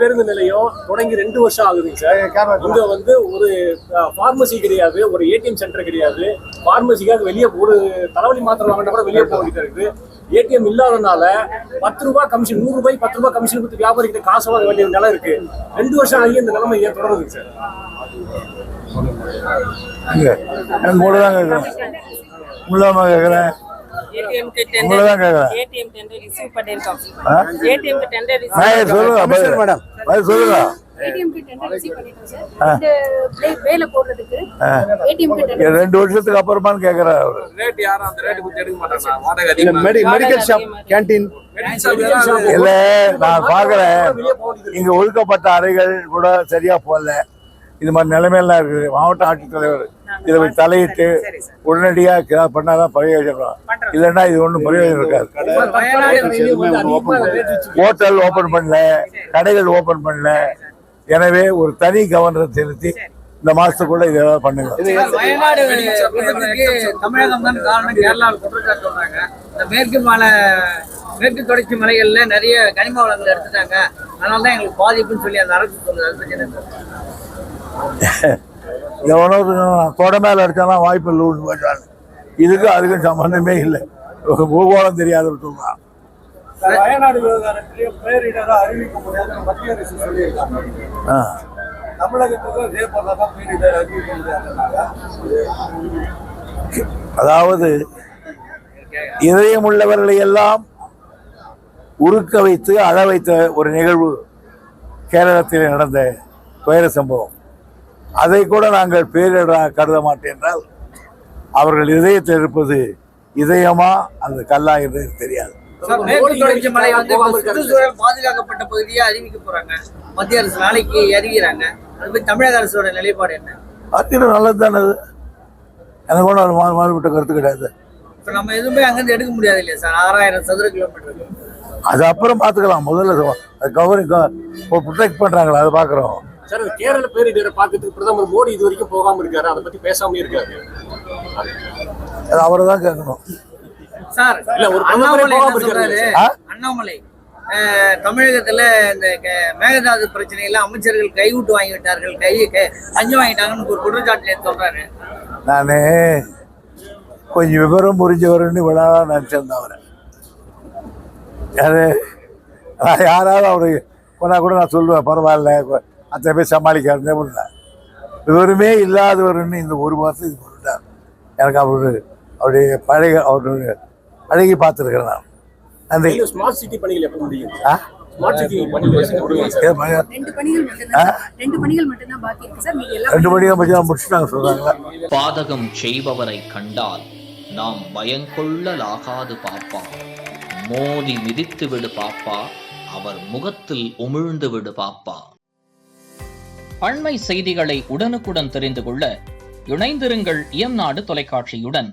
பேருந்து நிலையம் தொடங்கி 2 வருஷம் ஆகுதுங்க சார். இங்க வந்து ஒரு பார்மசி கிடையாது, ஒரு ஏடிஎம் சென்டர் கிடையாது. பார்மசிக்காக வெளியே ஒரு தலைவலி மாத்திரை வாங்கினா கூட வெளியே போக வேண்டியது இருக்குது. ஏடிஎம் இல்லாதனால 10 ரூபாய் கமிஷன், 100 ரூபாய் 10 ரூபாய் கமிஷன் கொடுத்து வியாபாரிகிட்ட காசு வாங்க வேண்டிய நிலை இருக்கு. 2 வருஷம் ஆகி இந்த நிலைமை ஏன் தொடருதுங்க சார்? ரெண்டு வருஷத்துக்கு அப்புறமான்னு கேக்குறாரு. மெடிக்கல் ஷாப், கேண்டீன் இல்ல, நான் பாக்குறேன் இங்க ஒதுக்கப்பட்ட அறைகள் கூட சரியா போடல. இது மாதிரி நிலைமையெல்லாம் இருக்குது. மாவட்ட ஆட்சித்தலைவர் இதை தலையிட்டு உடனடியாக பண்ணாதான் பிரயோஜனம். இல்லைன்னா இது ஒன்றும் பிரயோஜனம் இருக்காது. ஹோட்டல் ஓபன் பண்ணல, கடைகள் ஓபன் பண்ணல. எனவே ஒரு தனி கவர்னர் செலுத்தி இந்த மாசத்துக்குள்ள இதை பண்ணுங்க. தமிழகம் தான் காரணம் கேரளாவில் குற்றச்சாட்டு சொல்றாங்க. இந்த மேற்கு தொடர்ச்சி மலைகள்ல நிறைய கனிம வளங்கள் எடுத்துட்டாங்க, அதனாலதான் எங்களுக்கு பாதிப்புன்னு சொல்லி அந்த அரசு சொல்லுது. எவனோ கொடை மேல அடிச்சாலும் வாய்ப்பு இல்லைன்னு போயிட்டாங்க. இதுக்கும் அதுக்கும் சம்பந்தமே இல்லை. பூகோளம் தெரியாத சொல்றான். வயநாடு விவகாரத்திலேயே பேரிடரா அறிவிக்க முடியாது மத்திய அரசு சொல்லியிருக்காங்க. தமிழகத்துக்கு இதே போலதான் பேரிடர் அறிவிக்க முடியாது. அதாவது இதயம் உள்ளவர்களை எல்லாம் உருக்க வைத்து அழ வைத்த ஒரு நிகழ்வு கேரளத்தில் நடந்த துயர சம்பவம். அதை கூட நாங்கள் பேரிடராக கருத மாட்டேன் என்றால் அவர்கள் இதயத்தில் இருப்பது இதயமா அந்த கல்லா என்று தெரியாது. பாதுகாக்கப்பட்ட பகுதியா அறிவிக்க போறாங்க மத்திய அரசு, நாளைக்கு அறிவிக்கிறாங்க. அது போய் தமிழக அரசோட நிலைப்பாடு என்ன? அது நல்லது தானே. அது எனக்கு கூட மாறுபட்ட கருத்து கிடையாது. இப்ப நம்ம எதுவுமே அங்கிருந்து எடுக்க முடியாது இல்லையா சார்? 6000 சதுர கிலோமீட்டர். அது அப்புறம் பாத்துக்கலாம். முதல்ல ப்ரொடெக்ட் பண்றாங்களா அதை பாக்குறோம். சார், கேரள பேரிடரை பார்க்கறதுக்கு பிரதமர் மோடி இது வரைக்கும் போகாம இருக்காரு, அதை பத்தி பேசாம இருக்காரு. அது அவரை தான் கேட்கணும் சார். அண்ணாமலை தமிழகத்துல இந்த மேகதாது பிரச்சனையில அமைச்சர்கள் கைவிட்டு வாங்கிவிட்டார்கள், லஞ்சம் வாங்கிட்டாங்கன்னு ஒரு குற்றச்சாட்டு சொல்றாரு. நானு கொஞ்சம் விவரம் புரிஞ்சவருன்னு விழா நினைச்சிருந்தேன் அவரை. யாராவது அவரு கொண்டா கூட நான் சொல்லுவேன், பரவாயில்ல அத்தனை பேர் சமாளிக்காருந்தே முடியல. விவரமே இல்லாதவர்னு இந்த ஒரு மாதம் இது பண்ணிட்டார். எனக்கு அவருடைய பழைய அவருடைய அழகி பார்த்துருக்கிறேன் நான். அந்த ஸ்மார்ட் சிட்டி பணிகள் எப்போ முடியும்? ரெண்டு பணிகள் மட்டும் முடிச்சுட்டாங்க சொல்றாங்க. பாதகம் செய்பவரை கண்டால் நாம் பயங்கொள்ளலாகாது பாப்பா, மோதி மிதித்து விடு பாப்பா, அவர் முகத்தில் உமிழ்ந்து விடு பாப்பா. அண்மை செய்திகளை உடனுக்குடன் தெரிந்து கொள்ள இணைந்திருங்கள் இயம்நாடு தொலைக்காட்சியுடன்.